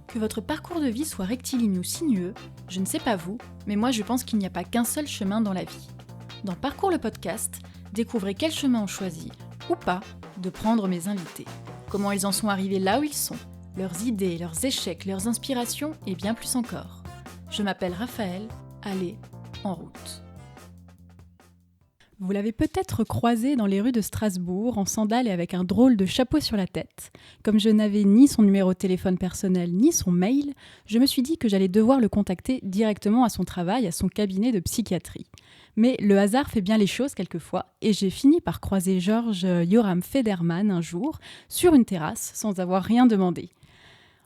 Que votre parcours de vie soit rectiligne ou sinueux, je ne sais pas vous, mais moi je pense qu'il n'y a pas qu'un seul chemin dans la vie. Dans Parcours le podcast, découvrez quel chemin ont choisi, ou pas, de prendre mes invités. Comment ils en sont arrivés là où ils sont, leurs idées, leurs échecs, leurs inspirations et bien plus encore. Je m'appelle Raphaël, allez, en route. Vous l'avez peut-être croisé dans les rues de Strasbourg, en sandales et avec un drôle de chapeau sur la tête. Comme je n'avais ni son numéro de téléphone personnel, ni son mail, je me suis dit que j'allais devoir le contacter directement à son travail, à son cabinet de psychiatrie. Mais le hasard fait bien les choses quelquefois, et j'ai fini par croiser Georges Yoram Federman un jour, sur une terrasse, sans avoir rien demandé.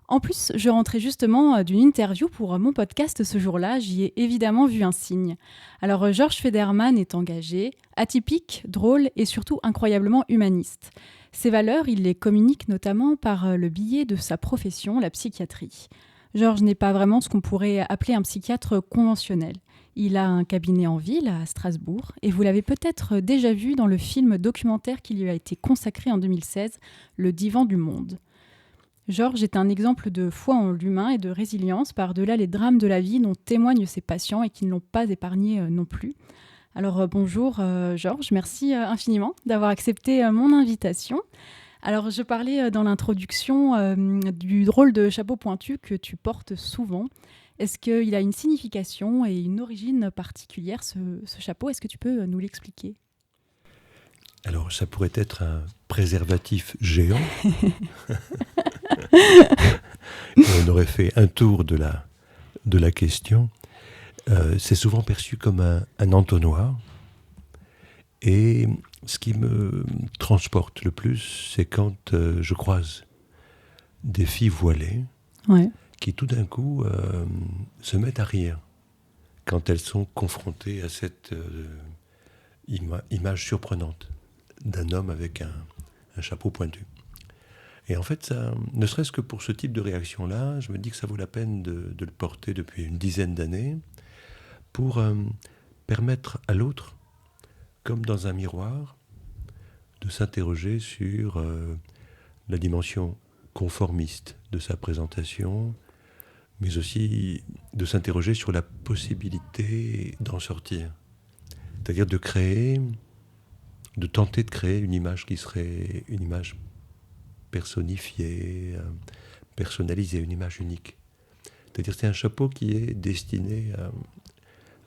En plus, je rentrais justement d'une interview pour mon podcast ce jour-là, j'y ai évidemment vu un signe. Alors Georges Federman est engagé, atypique, drôle et surtout incroyablement humaniste. Ses valeurs, il les communique notamment par le biais de sa profession, la psychiatrie. Georges n'est pas vraiment ce qu'on pourrait appeler un psychiatre conventionnel. Il a un cabinet en ville, à Strasbourg, et vous l'avez peut-être déjà vu dans le film documentaire qui lui a été consacré en 2016, Le Divan du Monde. Georges est un exemple de foi en l'humain et de résilience par-delà les drames de la vie dont témoignent ses patients et qui ne l'ont pas épargné non plus. Alors bonjour Georges, merci infiniment d'avoir accepté mon invitation. Alors je parlais dans l'introduction du drôle de chapeau pointu que tu portes souvent. Est-ce qu'il a une signification et une origine particulière ce chapeau? Est-ce que tu peux nous l'expliquer? Alors, ça pourrait être un préservatif géant. On aurait fait un tour de la question. C'est souvent perçu comme un entonnoir. Et ce qui me transporte le plus, c'est quand je croise des filles voilées qui tout d'un coup se mettent à rire quand elles sont confrontées à cette image surprenante d'un homme avec un chapeau pointu. Et en fait, ça, ne serait-ce que pour ce type de réaction-là, je me dis que ça vaut la peine de le porter depuis une dizaine d'années pour permettre à l'autre, comme dans un miroir, de s'interroger sur la dimension conformiste de sa présentation, mais aussi de s'interroger sur la possibilité d'en sortir. C'est-à-dire de tenter de créer une image qui serait une image personnifiée, personnalisée, une image unique. C'est-à-dire que c'est un chapeau qui est destiné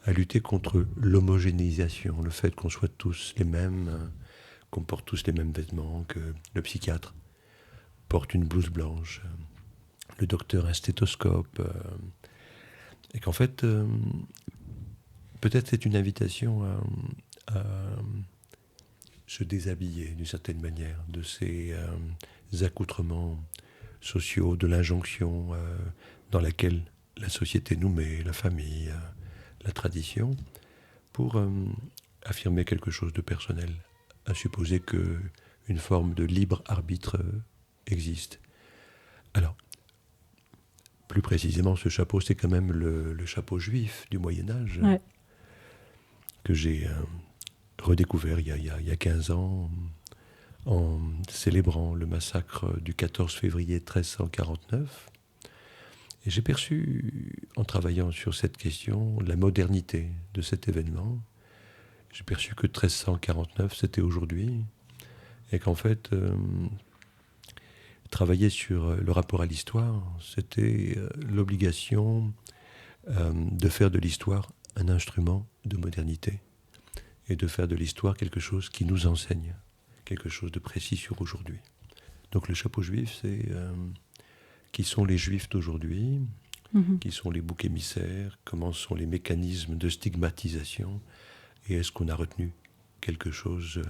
à lutter contre l'homogénéisation, le fait qu'on soit tous les mêmes, qu'on porte tous les mêmes vêtements, que le psychiatre porte une blouse blanche, le docteur un stéthoscope, et qu'en fait, peut-être c'est une invitation à se déshabiller d'une certaine manière de ces accoutrements sociaux, de l'injonction dans laquelle la société nous met, la famille, la tradition, pour affirmer quelque chose de personnel, à supposer qu'une forme de libre arbitre existe. Alors, plus précisément, ce chapeau, c'est quand même le chapeau juif du Moyen-Âge, que j'ai redécouvert il y a 15 ans, en célébrant le massacre du 14 février 1349. Et j'ai perçu, en travaillant sur cette question, la modernité de cet événement. J'ai perçu que 1349, c'était aujourd'hui, et qu'en fait, travailler sur le rapport à l'histoire, c'était l'obligation de faire de l'histoire un instrument de modernité, et de faire de l'histoire quelque chose qui nous enseigne, quelque chose de précis sur aujourd'hui. Donc le chapeau juif, c'est qui sont les juifs d'aujourd'hui, qui sont les boucs émissaires, comment sont les mécanismes de stigmatisation, et est-ce qu'on a retenu quelque chose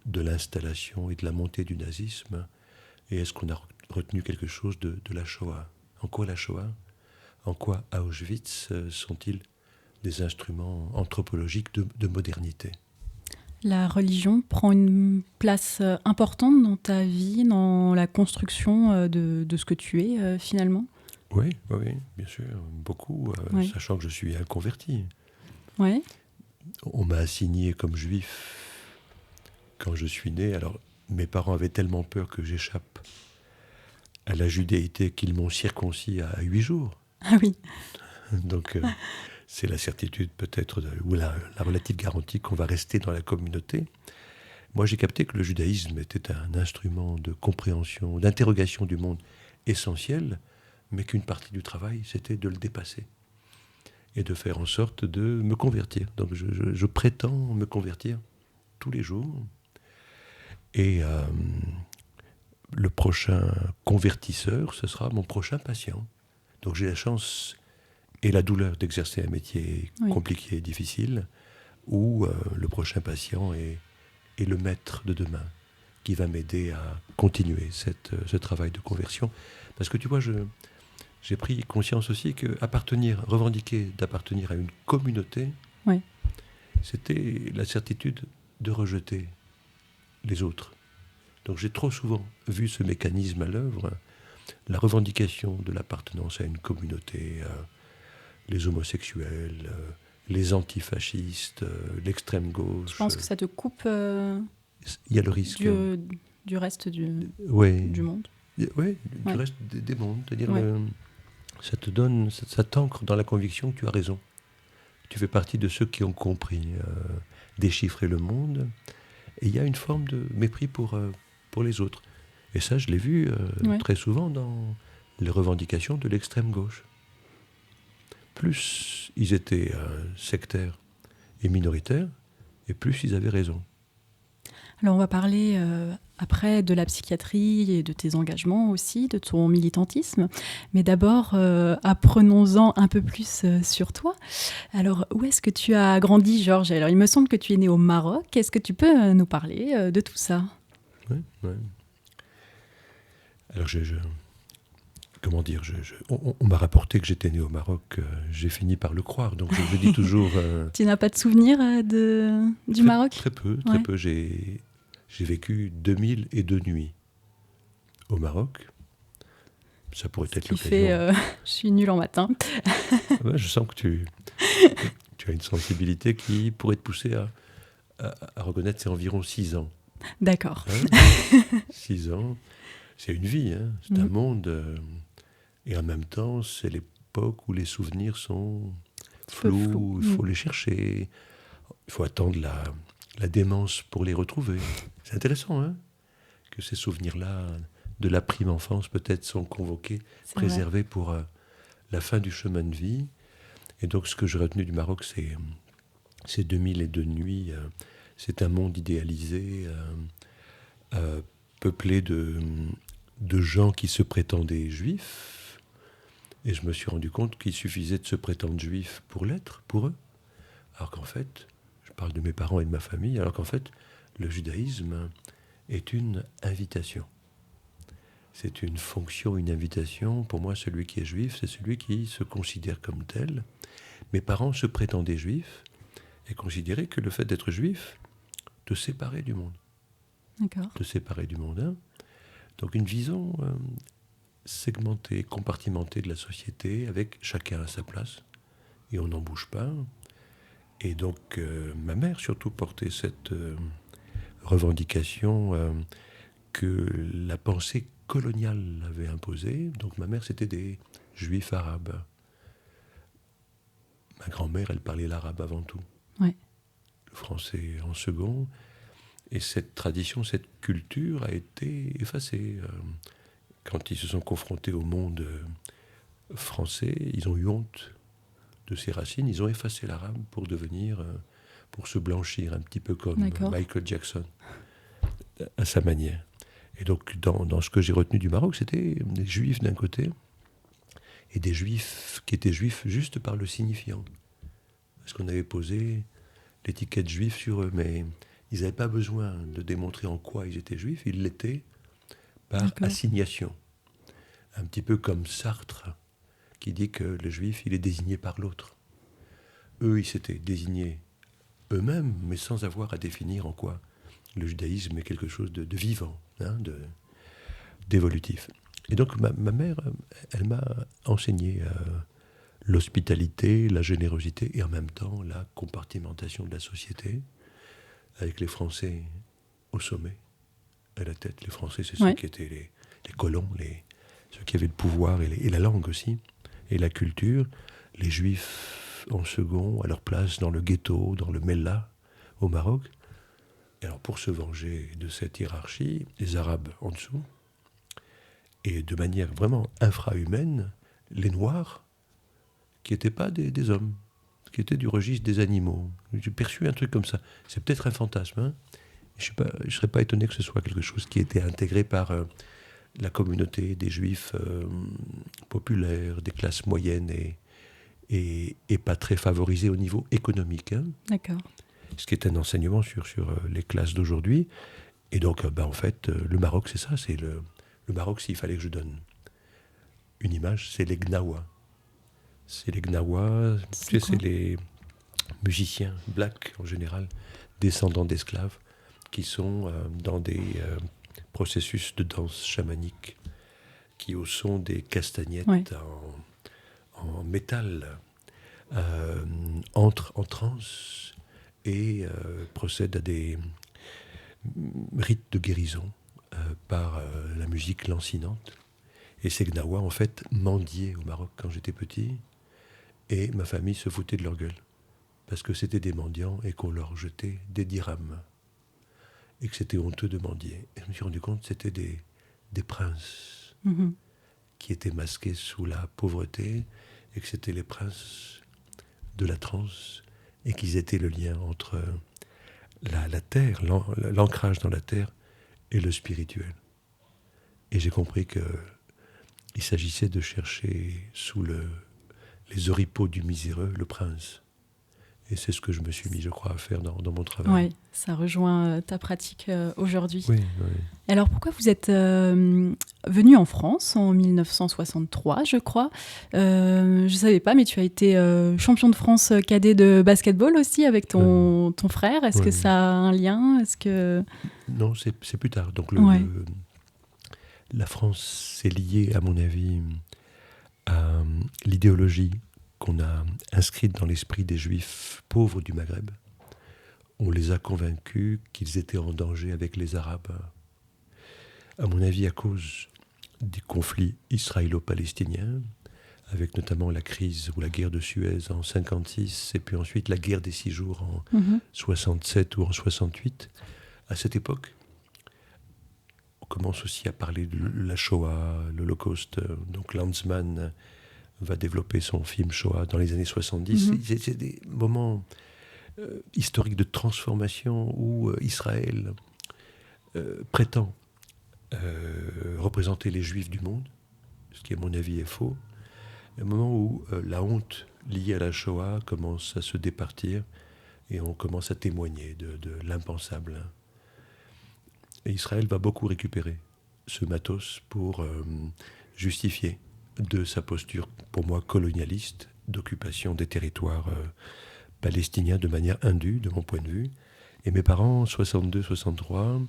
de l'installation et de la montée du nazisme, et est-ce qu'on a retenu quelque chose de la Shoah? En quoi la Shoah, en quoi Auschwitz sont-ils des instruments anthropologiques de modernité? La religion prend une place importante dans ta vie, dans la construction de ce que tu es finalement? Oui, bien sûr, beaucoup, sachant que je suis un converti. Ouais. On m'a assigné comme juif quand je suis né. Alors, mes parents avaient tellement peur que j'échappe à la judéité qu'ils m'ont circoncis à 8 jours. Ah oui. Donc, c'est la certitude peut-être, ou la relative garantie qu'on va rester dans la communauté. Moi, j'ai capté que le judaïsme était un instrument de compréhension, d'interrogation du monde essentiel, mais qu'une partie du travail, c'était de le dépasser et de faire en sorte de me convertir. Donc, je prétends me convertir tous les jours. Et le prochain convertisseur, ce sera mon prochain patient. Donc, j'ai la chance et la douleur d'exercer un métier compliqué et difficile, où le prochain patient est le maître de demain, qui va m'aider à continuer ce travail de conversion. Parce que tu vois, j'ai pris conscience aussi que revendiquer d'appartenir à une communauté, c'était la certitude de rejeter les autres. Donc j'ai trop souvent vu ce mécanisme à l'œuvre, la revendication de l'appartenance à une communauté, les homosexuels, les antifascistes, l'extrême gauche. Je pense que ça te coupe il y a le risque du reste du monde. Oui, du reste des mondes. C'est-à-dire ça t'ancre dans la conviction que tu as raison. Tu fais partie de ceux qui ont compris déchiffrer le monde. Et il y a une forme de mépris pour les autres. Et ça, je l'ai vu très souvent dans les revendications de l'extrême gauche. Plus ils étaient sectaires et minoritaires, et plus ils avaient raison. Alors on va parler après de la psychiatrie et de tes engagements aussi, de ton militantisme. Mais d'abord, apprenons-en un peu plus sur toi. Alors, où est-ce que tu as grandi, Georges ? Alors, il me semble que tu es né au Maroc. Est-ce que tu peux nous parler de tout ça ? Oui. Alors, comment dire, on m'a rapporté que j'étais né au Maroc. J'ai fini par le croire. Donc, je dis toujours... Tu n'as pas de souvenir du Maroc ? Très peu. J'ai vécu 2002 nuits au Maroc. Ça pourrait être l'occasion. Je suis nulle en maths. Je sens que tu as une sensibilité qui pourrait te pousser à reconnaître c'est environ 6 ans. D'accord. 6 ans, c'est une vie, c'est un monde. Et en même temps, c'est l'époque où les souvenirs sont flous, il faut les chercher, il faut attendre la démence pour les retrouver. C'est intéressant, que ces souvenirs-là, de la prime enfance, peut-être sont convoqués, préservés pour la fin du chemin de vie. Et donc, ce que j'ai retenu du Maroc, c'est 2002 nuits. C'est un monde idéalisé, peuplé de gens qui se prétendaient juifs. Et je me suis rendu compte qu'il suffisait de se prétendre juif pour l'être, pour eux. Alors qu'en fait, je parle de mes parents et de ma famille, alors qu'en fait, le judaïsme est une invitation. C'est une fonction, une invitation. Pour moi, celui qui est juif, c'est celui qui se considère comme tel. Mes parents se prétendaient juifs et considéraient que le fait d'être juif te séparait du monde. D'accord. Te séparer du monde. Donc une vision segmentée, compartimentée de la société, avec chacun à sa place. Et on n'en bouge pas. Et donc ma mère surtout portait cette revendication que la pensée coloniale avait imposée. Donc ma mère, c'était des juifs arabes. Ma grand-mère, elle parlait l'arabe avant tout. Ouais. Le français en second. Et cette tradition, cette culture a été effacée. Quand ils se sont confrontés au monde français, ils ont eu honte de ces racines. Ils ont effacé l'arabe pour se blanchir, un petit peu comme Michael Jackson, à sa manière. Et donc, dans ce que j'ai retenu du Maroc, c'était des juifs d'un côté, et des juifs qui étaient juifs juste par le signifiant. Parce qu'on avait posé l'étiquette juif sur eux, mais ils n'avaient pas besoin de démontrer en quoi ils étaient juifs, ils l'étaient par assignation. Un petit peu comme Sartre, qui dit que le juif, il est désigné par l'autre. Eux, ils s'étaient désignés eux-mêmes, mais sans avoir à définir en quoi le judaïsme est quelque chose de vivant, d'évolutif. Et donc ma mère, elle m'a enseigné l'hospitalité, la générosité et en même temps la compartimentation de la société, avec les Français au sommet, à la tête. Les Français, c'est ceux qui étaient les colons, ceux qui avaient le pouvoir et la langue aussi, et la culture, les Juifs en second, à leur place dans le ghetto, dans le Mellah, au Maroc. Et alors pour se venger de cette hiérarchie, les Arabes en dessous, et de manière vraiment infra-humaine, les Noirs, qui n'étaient pas des hommes, qui étaient du registre des animaux. J'ai perçu un truc comme ça. C'est peut-être un fantasme, hein. Je ne serais pas étonné que ce soit quelque chose qui était intégré par la communauté des Juifs populaires, des classes moyennes et pas très favorisées au niveau économique, hein. D'accord. Ce qui est un enseignement sur les classes d'aujourd'hui. Et donc, en fait, le Maroc, c'est ça. C'est le Maroc, s'il fallait que je donne une image, c'est les Gnawa. C'est les Gnawa, tu sais, c'est les musiciens blacks en général, descendants d'esclaves, qui sont dans des processus de danse chamanique, qui au son des castagnettes en métal entrent en transe et procèdent à des rites de guérison par la musique lancinante. Et ces Gnawa, en fait, mendiaient au Maroc quand j'étais petit, et ma famille se foutait de leur gueule, parce que c'était des mendiants et qu'on leur jetait des dirhams, et que c'était honteux de mendier. Et je me suis rendu compte que c'était des princes qui étaient masqués sous la pauvreté, et que c'était les princes de la transe, et qu'ils étaient le lien entre la terre, l'ancrage dans la terre, et le spirituel. Et j'ai compris qu'il s'agissait de chercher sous les oripeaux du miséreux le prince. Et c'est ce que je me suis mis, je crois, à faire dans mon travail. Oui, ça rejoint ta pratique aujourd'hui. Oui. Alors pourquoi vous êtes venu en France en 1963, je crois. Je ne savais pas, mais tu as été champion de France cadet de basketball aussi avec ton frère. Est-ce que ça a un lien? Non, c'est plus tard. Donc la France, c'est lié, à mon avis, à l'idéologie qu'on a inscrite dans l'esprit des Juifs pauvres du Maghreb. On les a convaincus qu'ils étaient en danger avec les Arabes. À mon avis, à cause des conflits israélo-palestiniens, avec notamment la crise ou la guerre de Suez en 56, et puis ensuite la guerre des 6 jours en 67 ou en 68. À cette époque, on commence aussi à parler de la Shoah, l'Holocauste. Donc Lanzmann va développer son film Shoah dans les années 70. C'est des moments historiques de transformation où Israël prétend représenter les Juifs du monde, ce qui à mon avis est faux. Un moment où la honte liée à la Shoah commence à se départir et on commence à témoigner de l'impensable. Et Israël va beaucoup récupérer ce matos pour justifier de sa posture, pour moi, colonialiste, d'occupation des territoires palestiniens de manière indue, de mon point de vue. Et mes parents, 62-63,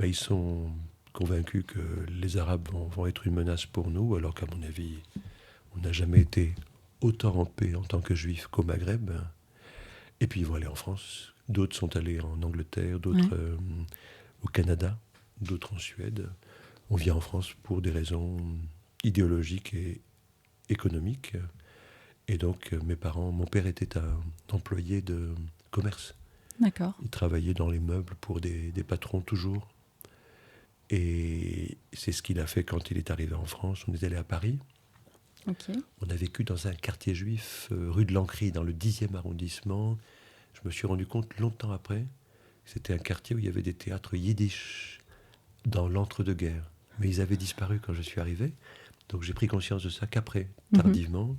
ils sont convaincus que les Arabes vont être une menace pour nous, alors qu'à mon avis, on n'a jamais été autant en paix en tant que Juifs qu'au Maghreb. Et puis ils vont aller en France. D'autres sont allés en Angleterre, d'autres au Canada, d'autres en Suède. On vient en France pour des raisons idéologiques et économiques. Et donc mes parents, mon père était un employé de commerce. D'accord. Il travaillait dans les meubles pour des patrons toujours. Et c'est ce qu'il a fait quand il est arrivé en France. On est allé à Paris. Okay. On a vécu dans un quartier juif, rue de l'Ancry, dans le 10e arrondissement. Je me suis rendu compte longtemps après, c'était un quartier où il y avait des théâtres yiddish dans l'entre-deux-guerres. Mais ils avaient disparu quand je suis arrivé. Donc j'ai pris conscience de ça qu'après, tardivement.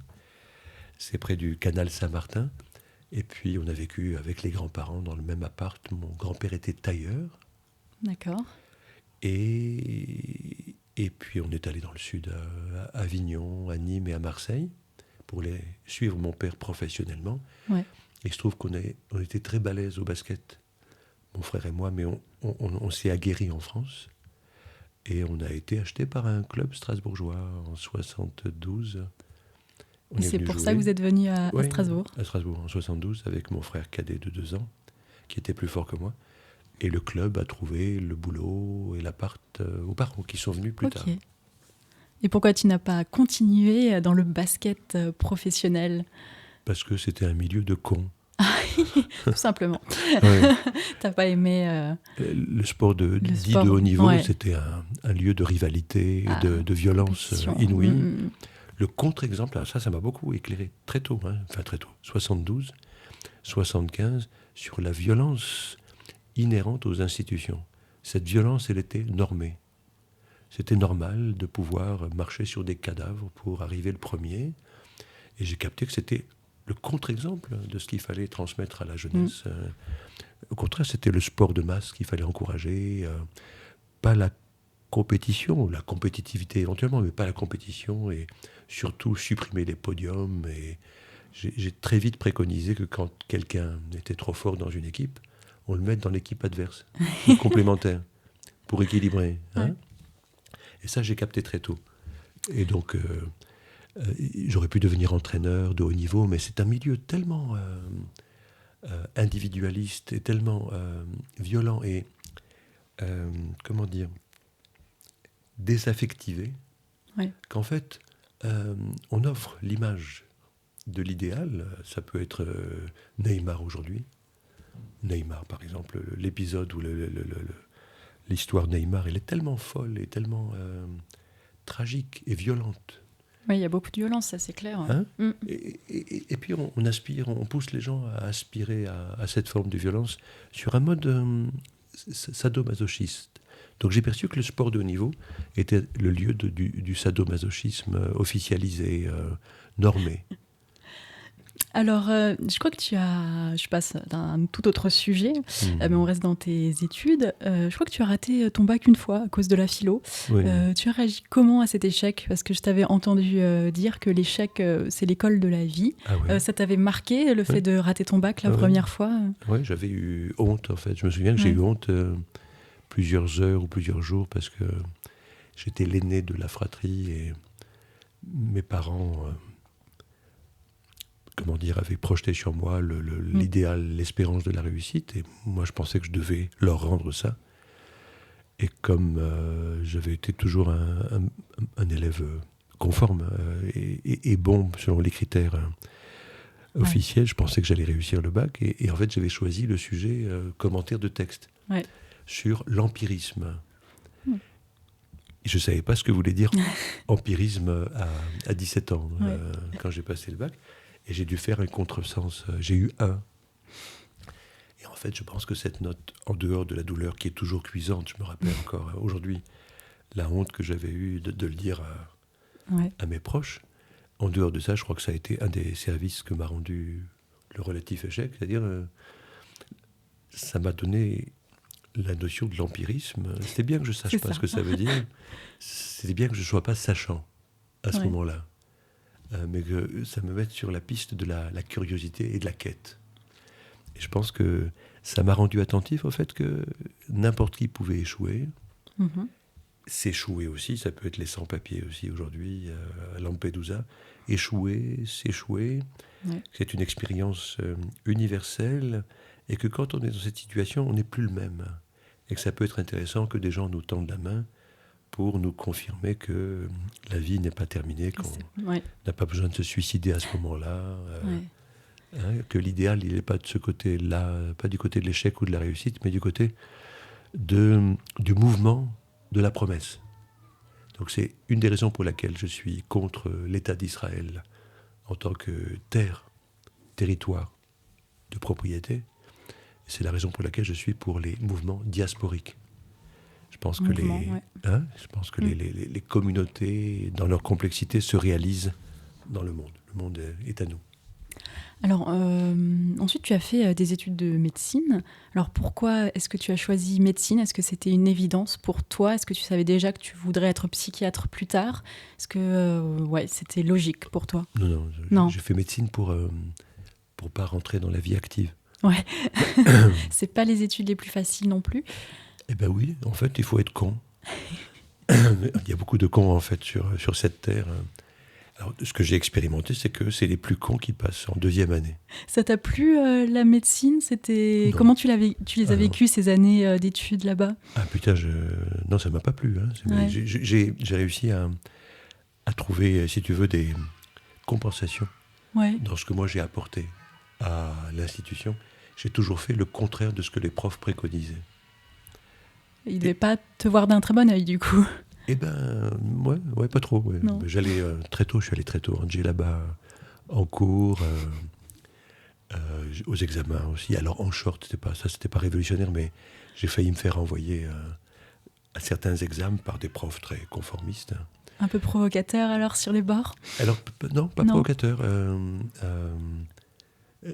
C'est près du canal Saint-Martin. Et puis on a vécu avec les grands-parents dans le même appart. Mon grand-père était tailleur. D'accord. Et puis on est allé dans le sud, à Avignon, à Nîmes et à Marseille, pour suivre mon père professionnellement. Ouais. Et il se trouve qu'on était très balèzes au basket, mon frère et moi, mais on s'est aguerris en France. Et on a été acheté par un club strasbourgeois en 72. Et c'est pour ça que vous êtes venu à Strasbourg? À Strasbourg, en 72, avec mon frère cadet de 2 ans, qui était plus fort que moi. Et le club a trouvé le boulot et l'appart aux parents qui sont venus plus tard. Et pourquoi tu n'as pas continué dans le basket professionnel? Parce que c'était un milieu de cons. Tout simplement. Ouais. T'as pas aimé Le sport dit sport, de haut niveau, ouais. c'était un lieu de rivalité et de violence compétition. inouïe. Le contre-exemple, ça m'a beaucoup éclairé très tôt, enfin très tôt, 72, 75, sur la violence inhérente aux institutions. Cette violence, elle était normée. C'était normal de pouvoir marcher sur des cadavres pour arriver le premier. Et j'ai capté que c'était le contre-exemple de ce qu'il fallait transmettre à la jeunesse. Au contraire, c'était le sport de masse qu'il fallait encourager, pas la compétition, la compétitivité éventuellement, mais pas la compétition, et surtout supprimer les podiums. Et j'ai très vite préconisé que quand quelqu'un était trop fort dans une équipe, on le mette dans l'équipe adverse, complémentaire, pour équilibrer. Ouais. Et ça, j'ai capté très tôt. Et donc, j'aurais pu devenir entraîneur de haut niveau, mais c'est un milieu tellement individualiste et tellement violent et, comment dire, désaffectivé, qu'en fait, on offre l'image de l'idéal. Ça peut être Neymar aujourd'hui. Neymar, par exemple, l'épisode où l'histoire de Neymar, elle est tellement folle et tellement tragique et violente. Oui, il y a beaucoup de violence, ça c'est clair. Et puis on aspire, on pousse les gens à aspirer à cette forme de violence sur un mode sadomasochiste. Donc j'ai perçu que le sport de haut niveau était le lieu du sadomasochisme officialisé, normé. Alors, je crois que je passe d'un tout autre sujet, mais on reste dans tes études. Je crois que tu as raté ton bac une fois à cause de la philo. Oui. Tu as réagi comment à cet échec? Parce que je t'avais entendu dire que l'échec, c'est l'école de la vie. Ah ouais. Ça t'avait marqué, le fait de rater ton bac la première fois? Oui, j'avais eu honte, en fait. Je me souviens que j'ai eu honte plusieurs heures ou plusieurs jours parce que j'étais l'aîné de la fratrie et mes parents... avaient projeté sur moi l'idéal, l'espérance de la réussite. Et moi, je pensais que je devais leur rendre ça. Et comme j'avais été toujours un élève conforme et bon selon les critères officiels, je pensais que j'allais réussir le bac. Et en fait, j'avais choisi le sujet commentaire de texte sur l'empirisme. Et je ne savais pas ce que voulait dire empirisme à 17 ans, quand j'ai passé le bac. Et j'ai dû faire un contresens. J'ai eu 1. Et en fait, je pense que cette note, en dehors de la douleur qui est toujours cuisante, je me rappelle encore aujourd'hui la honte que j'avais eue de le dire à mes proches. En dehors de ça, je crois que ça a été un des services que m'a rendu le relatif échec. C'est-à-dire, ça m'a donné la notion de l'empirisme. C'était bien que je ne sache pas ce que ça veut dire. C'était bien que je ne sois pas sachant à ce moment-là. Mais que ça me mette sur la piste de la curiosité et de la quête. Et je pense que ça m'a rendu attentif au fait que n'importe qui pouvait échouer. S'échouer aussi, ça peut être les sans-papiers aussi aujourd'hui, à Lampedusa. Échouer, s'échouer, c'est une expérience universelle et que quand on est dans cette situation, on n'est plus le même. Et que ça peut être intéressant que des gens nous tendent la main pour nous confirmer que la vie n'est pas terminée, qu'on n'a pas besoin de se suicider à ce moment-là, que l'idéal, il n'est pas de ce côté-là, pas du côté de l'échec ou de la réussite, mais du côté du mouvement de la promesse. Donc c'est une des raisons pour laquelle je suis contre l'État d'Israël en tant que territoire de propriété. C'est la raison pour laquelle je suis pour les mouvements diasporiques. Je pense que les communautés, dans leur complexité, se réalisent dans le monde. Le monde est à nous. Alors, ensuite, tu as fait des études de médecine. Alors, pourquoi est-ce que tu as choisi médecine? Est-ce que c'était une évidence pour toi? Est-ce que tu savais déjà que tu voudrais être psychiatre plus tard? Est-ce que c'était logique pour toi? Non. J'ai fait médecine pour pas rentrer dans la vie active. Ouais. C'est pas les études les plus faciles non plus. Eh ben oui, en fait, il faut être con. Il y a beaucoup de cons, en fait, sur cette terre. Alors, ce que j'ai expérimenté, c'est que c'est les plus cons qui passent en 2e année. Ça t'a plu, la médecine? Comment tu les as vécues, ces années d'études là-bas? Ah putain, non, ça m'a pas plu. J'ai réussi à trouver, si tu veux, des compensations Ouais. dans ce que moi j'ai apporté à l'institution. J'ai toujours fait le contraire de ce que les profs préconisaient. Il ne devait pas te voir d'un très bon œil, du coup. Eh ben, ouais, pas trop. Ouais. Non. J'allais très tôt, je suis allé très tôt. J'ai là-bas en cours, aux examens aussi. Alors en short, c'était pas révolutionnaire, mais j'ai failli me faire envoyer à certains examens par des profs très conformistes. Un peu provocateur alors sur les bords? Alors non, pas Non. provocateur,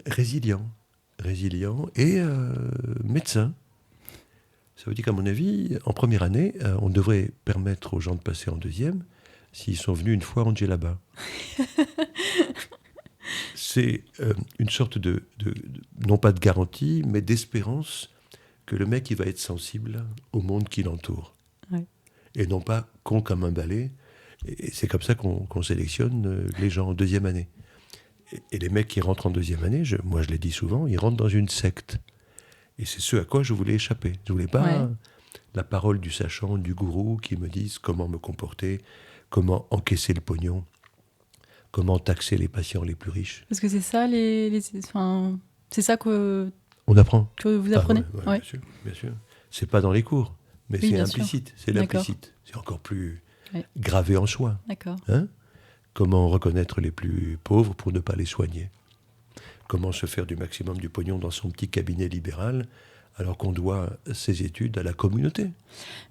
résilient et médecin. Ça veut dire qu'à mon avis, en première année, on devrait permettre aux gens de passer en deuxième s'ils sont venus une fois en djellaba. C'est une sorte non pas de garantie, mais d'espérance que le mec il va être sensible au monde qui l'entoure. Ouais. Et non pas con comme un balai. Et c'est comme ça qu'on sélectionne les gens en deuxième année. Et les mecs qui rentrent en deuxième année, moi je l'ai dit souvent, ils rentrent dans une secte. Et c'est ce à quoi je voulais échapper. Je voulais pas la parole du sachant, du gourou qui me dise comment me comporter, comment encaisser le pognon, comment taxer les patients les plus riches. Parce que c'est ça, enfin, c'est ça que On apprend. vous apprenez? Ouais. Bien sûr. C'est pas dans les cours, mais Oui, c'est bien implicite. sûr. C'est l'implicite. C'est encore plus Ouais. gravé en soi. D'accord. Hein? Comment reconnaître les plus pauvres pour ne pas les soigner? Comment se faire du maximum du pognon dans son petit cabinet libéral alors qu'on doit ses études à la communauté?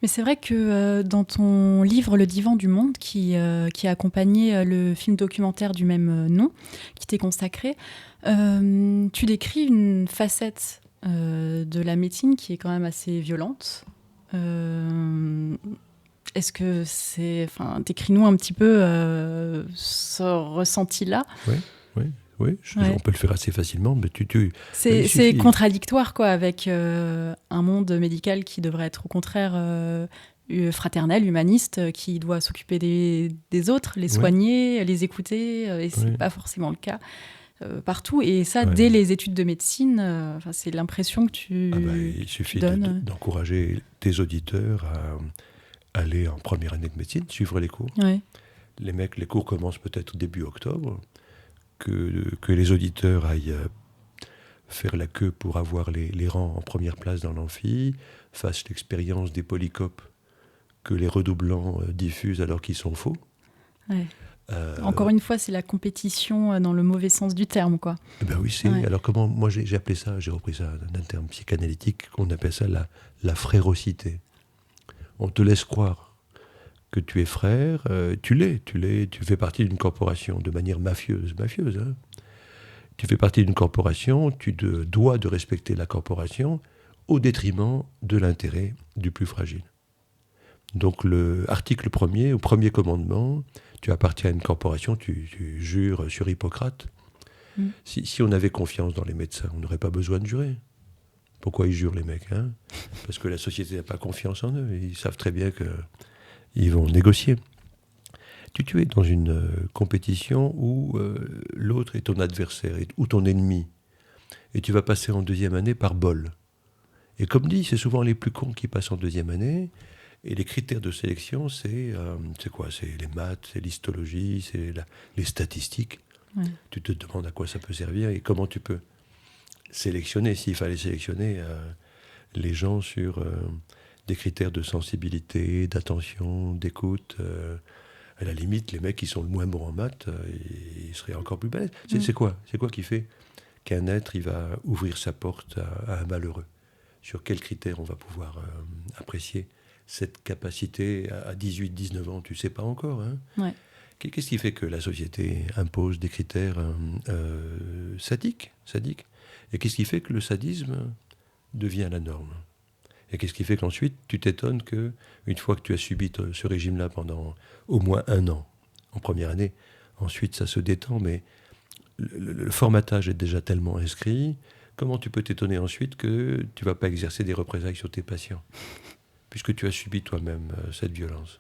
Mais c'est vrai que dans ton livre Le Divan du Monde, qui a accompagné le film documentaire du même nom, qui t'est consacré, tu décris une facette de la médecine qui est quand même assez violente. Est-ce que c'est... Enfin, décris-nous un petit peu ce ressenti-là. Oui. On peut le faire assez facilement, mais c'est contradictoire, quoi, avec un monde médical qui devrait être au contraire fraternel, humaniste, qui doit s'occuper des autres, les soigner, les écouter, et c'est pas forcément le cas partout. Et ça, dès les études de médecine, c'est l'impression que tu il suffit donnes. d'encourager tes auditeurs à aller en première année de médecine, suivre les cours. Ouais. Les cours commencent peut-être début octobre. Que les auditeurs aillent faire la queue pour avoir les rangs en première place dans l'amphi, fassent l'expérience des polycopes que les redoublants diffusent alors qu'ils sont faux. Ouais. Encore une fois, c'est la compétition dans le mauvais sens du terme, quoi. Ben oui, alors comment, moi j'ai appelé ça, j'ai repris ça d'un terme psychanalytique, on appelle ça la frérocité. On te laisse croire que tu es frère, tu fais partie d'une corporation de manière mafieuse. Hein. Tu fais partie d'une corporation, tu te dois de respecter la corporation au détriment de l'intérêt du plus fragile. Donc l'article 1er, au premier commandement, tu appartiens à une corporation, tu jures sur Hippocrate. Si on avait confiance dans les médecins, on n'aurait pas besoin de jurer. Pourquoi ils jurent les mecs, hein? Parce que la société n'a pas confiance en eux, ils savent très bien que ils vont négocier. Tu es dans une compétition où l'autre est ton adversaire ou ton ennemi. Et tu vas passer en deuxième année par bol. Et comme dit, c'est souvent les plus cons qui passent en deuxième année. Et les critères de sélection, c'est quoi? C'est les maths, c'est l'histologie, c'est les statistiques. Ouais. Tu te demandes à quoi ça peut servir et comment tu peux sélectionner, s'il fallait sélectionner les gens sur... des critères de sensibilité, d'attention, d'écoute. À la limite, les mecs qui sont le moins bons en maths, ils seraient encore plus bêtes. C'est quoi qui fait qu'un être il va ouvrir sa porte à un malheureux? Sur quels critères on va pouvoir apprécier cette capacité à 18-19 ans? Tu ne sais pas encore. Hein? Ouais. Qu'est-ce qui fait que la société impose des critères sadiques? Et qu'est-ce qui fait que le sadisme devient la norme? Et qu'est-ce qui fait qu'ensuite, tu t'étonnes qu'une fois que tu as subi ce régime-là pendant au moins 1 an, en première année, ensuite ça se détend, mais le formatage est déjà tellement inscrit, comment tu peux t'étonner ensuite que tu ne vas pas exercer des représailles sur tes patients, puisque tu as subi toi-même cette violence.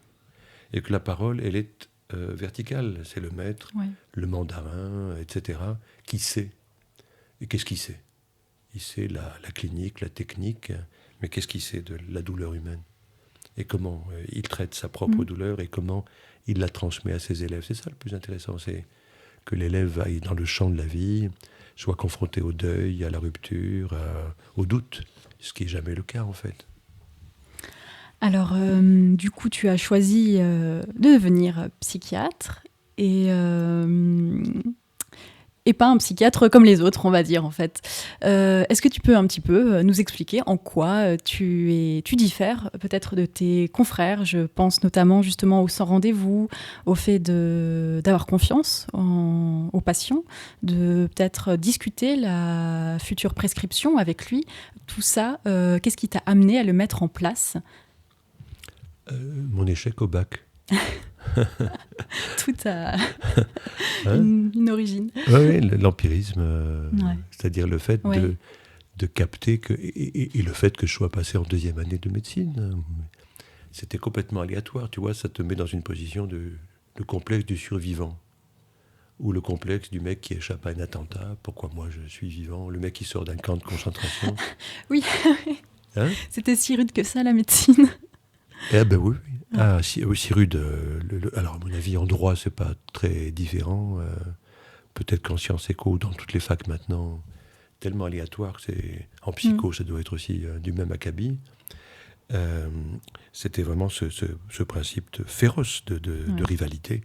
Et que la parole, elle est verticale, c'est le maître, le mandarin, etc., qui sait. Et qu'est-ce qu'il sait? Il sait la clinique, la technique... Mais qu'est-ce qu'il sait de la douleur humaine? Et comment il traite sa propre douleur et comment il la transmet à ses élèves. C'est ça le plus intéressant, c'est que l'élève aille dans le champ de la vie, soit confronté au deuil, à la rupture, au doute, ce qui n'est jamais le cas en fait. Alors, du coup, tu as choisi de devenir psychiatre et pas un psychiatre comme les autres, on va dire, en fait. Est-ce que tu peux un petit peu nous expliquer en quoi tu diffères peut-être de tes confrères? Je pense notamment justement au sans rendez-vous, au fait d'avoir confiance aux patients, de peut-être discuter la future prescription avec lui. Tout ça, qu'est-ce qui t'a amené à le mettre en place? Mon échec au bac. Tout a Hein? une origine. Oui, l'empirisme, Ouais. c'est-à-dire le fait Oui. de capter que, et le fait que je sois passé en deuxième année de médecine, c'était complètement aléatoire, tu vois, ça te met dans une position de complexe du survivant, ou le complexe du mec qui échappe à un attentat, pourquoi moi je suis vivant, le mec qui sort d'un camp de concentration. Oui, Hein? c'était si rude que ça, la médecine. Eh ben oui, oui. Ah, aussi rude. Alors, à mon avis, en droit, c'est pas très différent. Peut-être qu'en sciences éco, dans toutes les facs maintenant, tellement aléatoire que c'est. En psycho, ça doit être aussi du même acabit. C'était vraiment ce principe féroce de rivalité,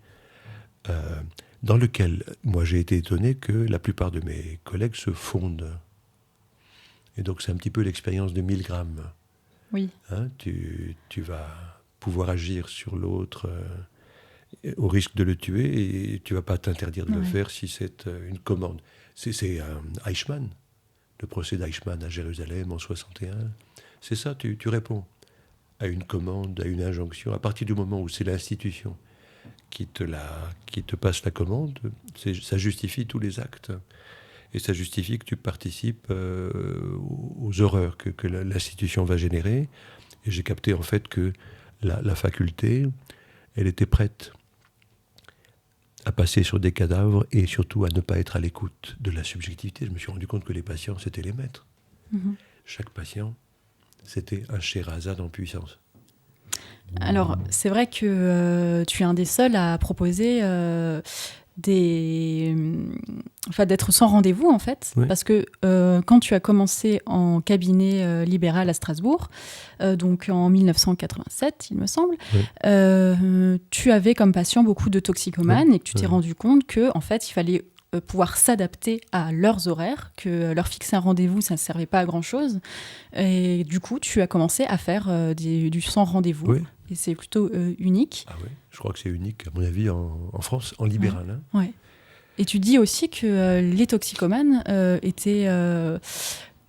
dans lequel, moi, j'ai été étonné que la plupart de mes collègues se fondent. Et donc, c'est un petit peu l'expérience de Milgram. Oui. Hein, tu vas pouvoir agir sur l'autre au risque de le tuer et tu vas pas t'interdire de le faire si c'est une commande. C'est Eichmann, le procès d'Eichmann à Jérusalem en 61. C'est ça, tu réponds à une commande, à une injonction. À partir du moment où c'est l'institution qui te passe la commande, ça justifie tous les actes. Et ça justifie que tu participes aux horreurs que l'institution va générer. Et j'ai capté en fait que la faculté, elle était prête à passer sur des cadavres et surtout à ne pas être à l'écoute de la subjectivité. Je me suis rendu compte que les patients, c'était les maîtres. Mm-hmm. Chaque patient, c'était un Sherazade en puissance. Alors, c'est vrai que tu es un des seuls à proposer d'être sans rendez-vous, en fait. Oui. Parce que quand tu as commencé en cabinet libéral à Strasbourg, donc en 1987, il me semble, tu avais comme patient beaucoup de toxicomanes et que tu t'es rendu compte qu'en fait, il fallait pouvoir s'adapter à leurs horaires, que leur fixer un rendez-vous, ça ne servait pas à grand-chose. Et du coup, tu as commencé à faire du sans rendez-vous. Oui. Et c'est plutôt unique. Ah oui, je crois que c'est unique, à mon avis, en France, en libéral. Ouais. Hein. Ouais. Et tu dis aussi que les toxicomanes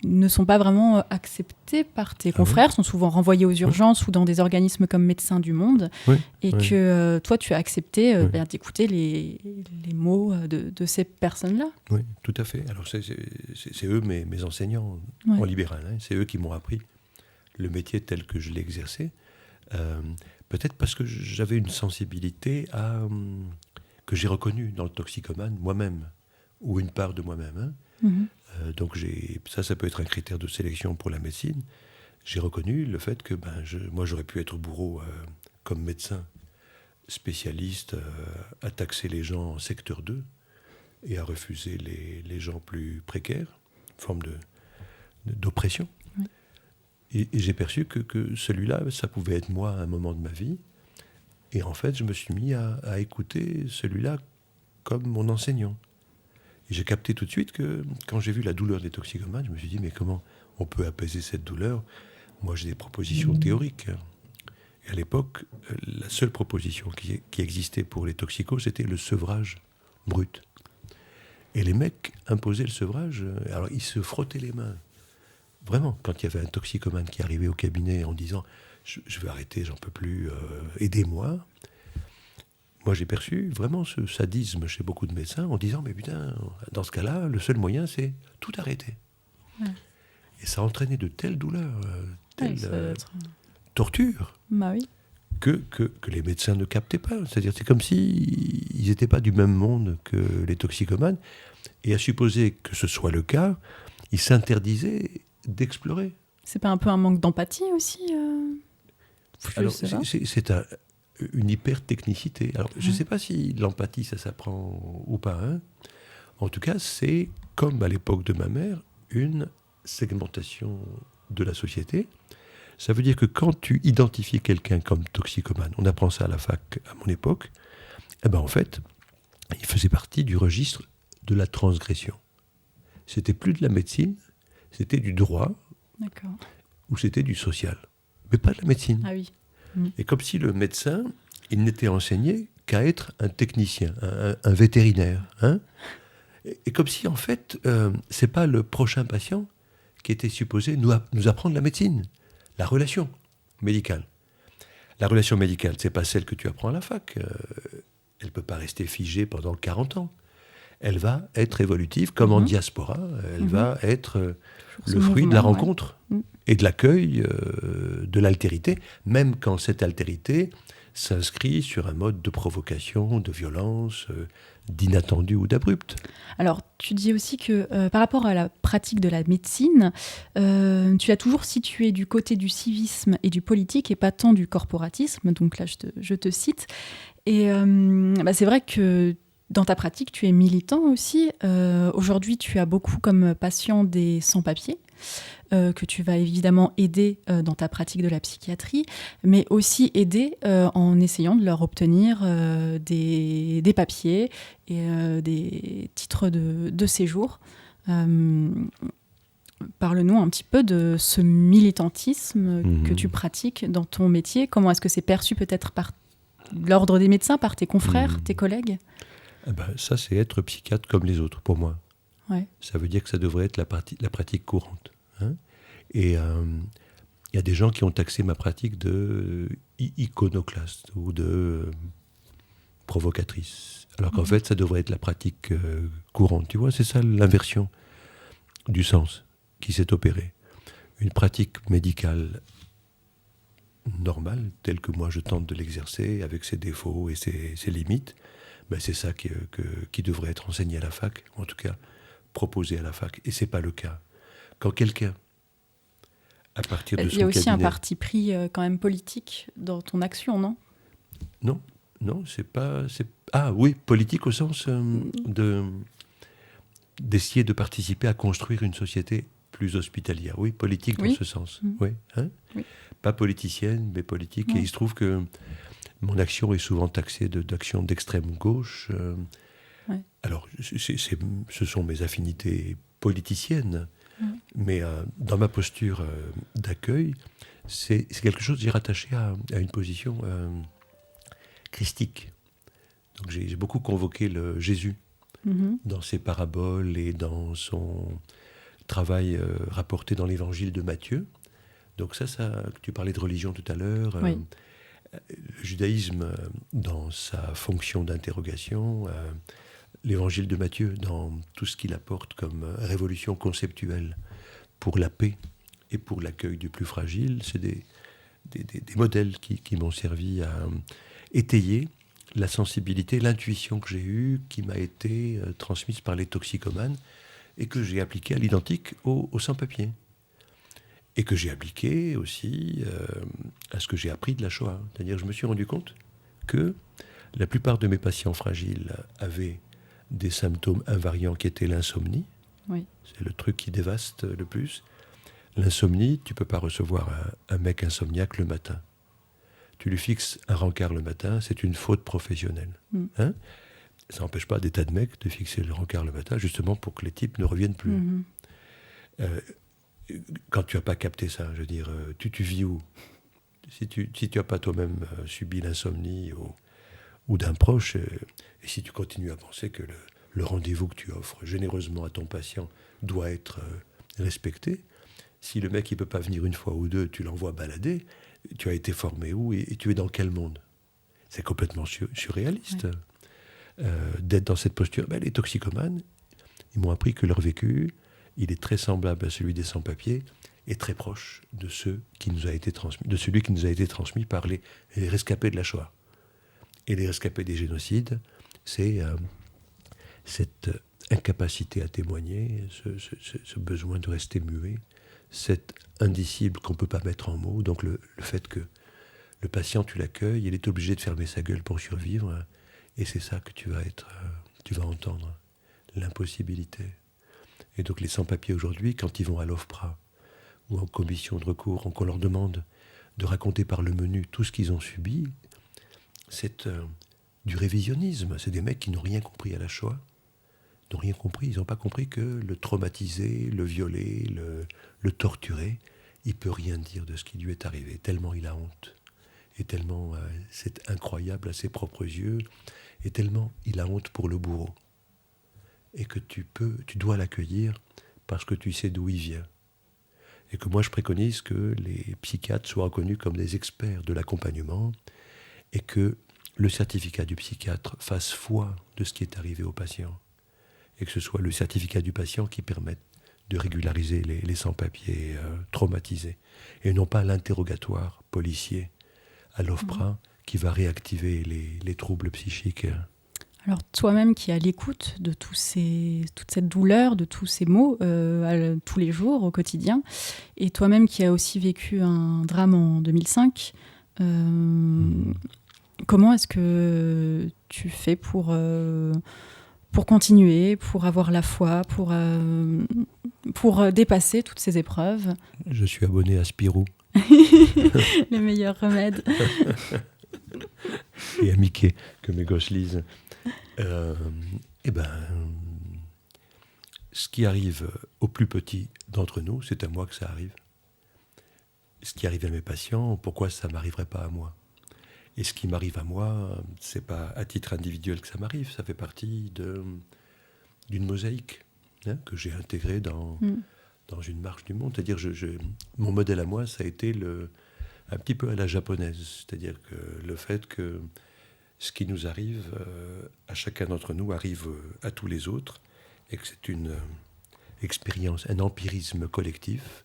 ne sont pas vraiment acceptés par tes confrères, sont souvent renvoyés aux urgences ou dans des organismes comme Médecins du Monde, et que toi, tu as accepté d'écouter les mots de ces personnes-là. Oui, tout à fait. Alors, c'est eux, mes enseignants en libéral. Hein. C'est eux qui m'ont appris le métier tel que je l'ai exercé. Peut-être parce que j'avais une sensibilité que j'ai reconnue dans le toxicomane moi-même, ou une part de moi-même. Hein. Mm-hmm. Donc ça peut être un critère de sélection pour la médecine. J'ai reconnu le fait que moi j'aurais pu être bourreau comme médecin spécialiste à taxer les gens en secteur 2 et à refuser les gens plus précaires, forme d'oppression. Oui. Et j'ai perçu que celui-là, ça pouvait être moi à un moment de ma vie. Et en fait, je me suis mis à écouter celui-là comme mon enseignant. Et j'ai capté tout de suite que quand j'ai vu la douleur des toxicomanes, je me suis dit, mais comment on peut apaiser cette douleur? Moi, j'ai des propositions théoriques. Et à l'époque, la seule proposition qui existait pour les toxicos, c'était le sevrage brut. Et les mecs imposaient le sevrage. Alors, ils se frottaient les mains. Vraiment, quand il y avait un toxicomane qui arrivait au cabinet en disant « Je vais arrêter, j'en peux plus, aidez-moi », moi j'ai perçu vraiment ce sadisme chez beaucoup de médecins en disant « Mais putain, dans ce cas-là, le seul moyen c'est tout arrêter. » Et ça entraînait de telles douleurs, tortures, que les médecins ne captaient pas. C'est-à-dire c'est comme s'ils n'étaient pas du même monde que les toxicomanes. Et à supposer que ce soit le cas, ils s'interdisaient d'explorer. C'est pas un peu un manque d'empathie aussi Alors, c'est une hyper-technicité. Alors, je ne sais pas si l'empathie, ça s'apprend ou pas. Hein. En tout cas, c'est, comme à l'époque de ma mère, une segmentation de la société. Ça veut dire que quand tu identifies quelqu'un comme toxicomane, on apprend ça à la fac à mon époque, eh ben en fait, il faisait partie du registre de la transgression. C'était plus de la médecine, c'était du droit, ou c'était du social, mais pas de la médecine. Ah oui. Et comme si le médecin, il n'était enseigné qu'à être un technicien, un vétérinaire. Hein, et comme si, en fait, c'est pas le prochain patient qui était supposé nous apprendre la médecine, la relation médicale. La relation médicale, c'est pas celle que tu apprends à la fac. Elle peut pas rester figée pendant 40 ans. Elle va être évolutive, comme en diaspora. Elle va être le fruit de la rencontre et de l'accueil de l'altérité, même quand cette altérité s'inscrit sur un mode de provocation, de violence, d'inattendu ou d'abrupt. Alors, tu dis aussi que par rapport à la pratique de la médecine, tu as toujours situé du côté du civisme et du politique et pas tant du corporatisme. Donc là, je te cite. Et c'est vrai que dans ta pratique, tu es militant aussi. Aujourd'hui, tu as beaucoup comme patient des sans-papiers, que tu vas évidemment aider dans ta pratique de la psychiatrie, mais aussi aider en essayant de leur obtenir des papiers et des titres de séjour. Parle-nous un petit peu de ce militantisme que tu pratiques dans ton métier. Comment est-ce que c'est perçu peut-être par l'ordre des médecins, par tes confrères, tes collègues? Ça, c'est être psychiatre comme les autres, pour moi. Ouais. Ça veut dire que ça devrait être la pratique courante. Hein. Et il y a des gens qui ont taxé ma pratique de iconoclaste ou de provocatrice. Alors qu'en fait, ça devrait être la pratique courante. Tu vois, c'est ça l'inversion du sens qui s'est opérée. Une pratique médicale normale, telle que moi je tente de l'exercer, avec ses défauts et ses limites, c'est ça qui devrait être enseigné à la fac, ou en tout cas proposé à la fac. Et ce n'est pas le cas. Quand quelqu'un, à partir de son cabinet... Il y a aussi un parti pris quand même politique dans ton action, non ? Non, c'est pas... Ah oui, politique au sens d'essayer de participer à construire une société plus hospitalière. Oui, politique dans ce sens. Oui, hein oui. Pas politicienne, mais politique. Ouais. Et il se trouve que mon action est souvent taxée d'action d'extrême gauche. Ouais. Alors, ce sont mes affinités politiciennes, mais dans ma posture d'accueil, c'est quelque chose que j'ai rattaché à une position christique. Donc j'ai beaucoup convoqué le Jésus dans ses paraboles et dans son travail rapporté dans l'évangile de Matthieu. Donc ça, tu parlais de religion tout à l'heure. Oui. Le judaïsme dans sa fonction d'interrogation, l'évangile de Matthieu dans tout ce qu'il apporte comme révolution conceptuelle pour la paix et pour l'accueil du plus fragile, c'est des modèles qui m'ont servi à étayer la sensibilité, l'intuition que j'ai eue, qui m'a été transmise par les toxicomanes et que j'ai appliquée à l'identique aux sans-papiers. Et que j'ai appliqué aussi à ce que j'ai appris de la Shoah. C'est-à-dire que je me suis rendu compte que la plupart de mes patients fragiles avaient des symptômes invariants qui étaient l'insomnie. Oui. C'est le truc qui dévaste le plus. L'insomnie, tu ne peux pas recevoir un mec insomniaque le matin. Tu lui fixes un rencard le matin, c'est une faute professionnelle. Hein ? Ça n'empêche pas des tas de mecs de fixer le rencard le matin, justement pour que les types ne reviennent plus. Quand tu n'as pas capté ça, je veux dire, tu vis où ? Si tu n'as pas toi-même subi l'insomnie ou d'un proche, et si tu continues à penser que le rendez-vous que tu offres généreusement à ton patient doit être respecté, si le mec ne peut pas venir une fois ou deux, tu l'envoies balader, tu as été formé où et tu es dans quel monde ? C'est complètement surréaliste d'être dans cette posture. Les toxicomanes, ils m'ont appris que leur vécu, il est très semblable à celui des sans-papiers et très proche de celui qui nous a été transmis par les rescapés de la Shoah. Et les rescapés des génocides, c'est cette incapacité à témoigner, ce besoin de rester muet, cet indicible qu'on ne peut pas mettre en mots, donc le fait que Le patient, tu l'accueilles, il est obligé de fermer sa gueule pour survivre, et c'est ça que tu vas entendre, l'impossibilité. Et donc les sans-papiers aujourd'hui, quand ils vont à l'OFPRA ou en commission de recours, qu'on leur demande de raconter par le menu tout ce qu'ils ont subi, c'est du révisionnisme. C'est des mecs qui n'ont rien compris à la Shoah, n'ont rien compris. Ils n'ont pas compris que le traumatisé, le violé, le torturé, il ne peut rien dire de ce qui lui est arrivé, tellement il a honte. Et tellement c'est incroyable à ses propres yeux, et tellement il a honte pour le bourreau. Et que tu dois l'accueillir parce que tu sais d'où il vient. Et que moi je préconise que les psychiatres soient reconnus comme des experts de l'accompagnement, et que le certificat du psychiatre fasse foi de ce qui est arrivé au patient. Et que ce soit le certificat du patient qui permette de régulariser les sans-papiers traumatisés. Et non pas l'interrogatoire policier à l'OFPRA qui va réactiver les troubles psychiques. Alors toi-même qui es à l'écoute de toute cette douleur, de tous ces mots tous les jours, au quotidien, et toi-même qui as aussi vécu un drame en 2005, comment est-ce que tu fais pour continuer, pour avoir la foi, pour dépasser toutes ces épreuves? Je suis abonné à Spirou. Les meilleurs remèdes. Et à Mickey, que mes gosses lisent. Ce qui arrive aux plus petits d'entre nous, c'est à moi que ça arrive. Ce qui arrive à mes patients, pourquoi ça ne m'arriverait pas à moi? Et ce qui m'arrive à moi, ce n'est pas à titre individuel que ça m'arrive, ça fait partie d'une mosaïque que j'ai intégrée dans une marche du monde. C'est-à-dire, mon modèle à moi, ça a été un petit peu à la japonaise. C'est-à-dire que le fait que ce qui nous arrive à chacun d'entre nous arrive à tous les autres, et que c'est une expérience, un empirisme collectif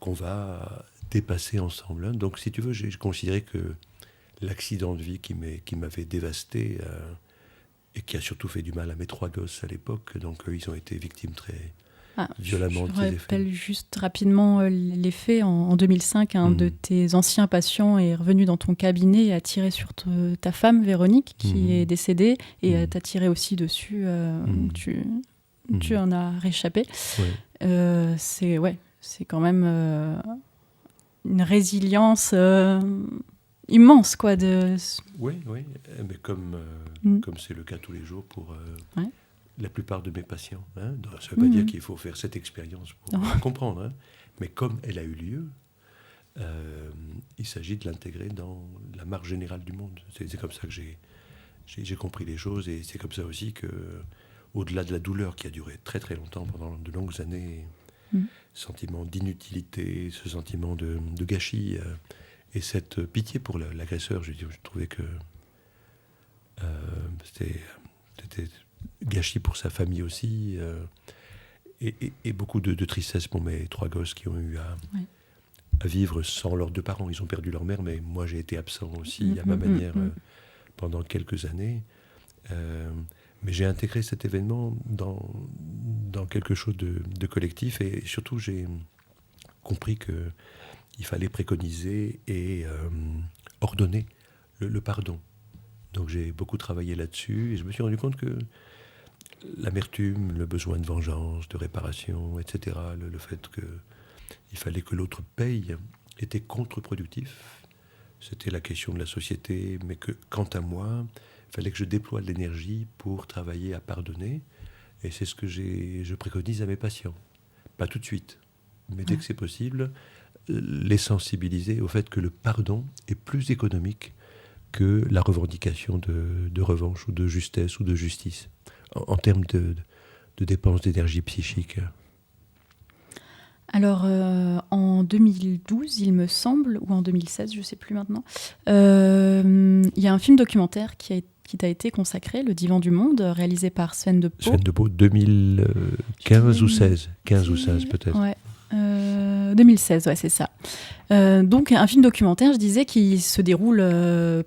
qu'on va dépasser ensemble. Donc, si tu veux, j'ai considéré que l'accident de vie qui m'avait dévasté et qui a surtout fait du mal à mes 3 gosses à l'époque, donc eux, ils ont été victimes très violemment. Je rappelle juste rapidement les faits. En 2005, un de tes anciens patients est revenu dans ton cabinet et a tiré sur ta femme, Véronique, qui est décédée, et t'a tiré aussi dessus. Tu en as réchappé. Ouais. C'est quand même une résilience immense, quoi. Oui, mais comme c'est le cas tous les jours pour la plupart de mes patients. Ça ne veut pas dire qu'il faut faire cette expérience pour comprendre, mais comme elle a eu lieu, il s'agit de l'intégrer dans la marche générale du monde. C'est comme ça que j'ai compris les choses, et c'est comme ça aussi que, au-delà de la douleur qui a duré très très longtemps, pendant de longues années, ce sentiment d'inutilité, ce sentiment de gâchis, et cette pitié pour l'agresseur, je trouvais que c'était gâchis pour sa famille aussi, et beaucoup de tristesse pour mes 3 gosses qui ont eu à vivre sans leurs 2 parents. Ils ont perdu leur mère, mais moi j'ai été absent aussi à ma manière pendant quelques années. Mais j'ai intégré cet événement dans quelque chose de collectif, et surtout j'ai compris qu'il fallait préconiser et ordonner le pardon. Donc j'ai beaucoup travaillé là-dessus, et je me suis rendu compte que l'amertume, le besoin de vengeance, de réparation, etc., le fait qu'il fallait que l'autre paye, était contre-productif. C'était la question de la société, mais que, quant à moi, il fallait que je déploie de l'énergie pour travailler à pardonner. Et c'est ce que je préconise à mes patients. Pas tout de suite, mais dès que c'est possible, les sensibiliser au fait que le pardon est plus économique que la revendication de revanche ou de justesse ou de justice, en termes de dépenses d'énergie psychique. Alors, en 2012, il me semble, ou en 2016, je ne sais plus maintenant, il y a un film documentaire qui t'a été consacré, Le Divan du Monde, réalisé par Sven de Pau. Sven de Pau, 2015 ou 16, 15 ou 16 peut-être. Ouais. 2016, ouais, c'est ça. Donc, un film documentaire, je disais, qui se déroule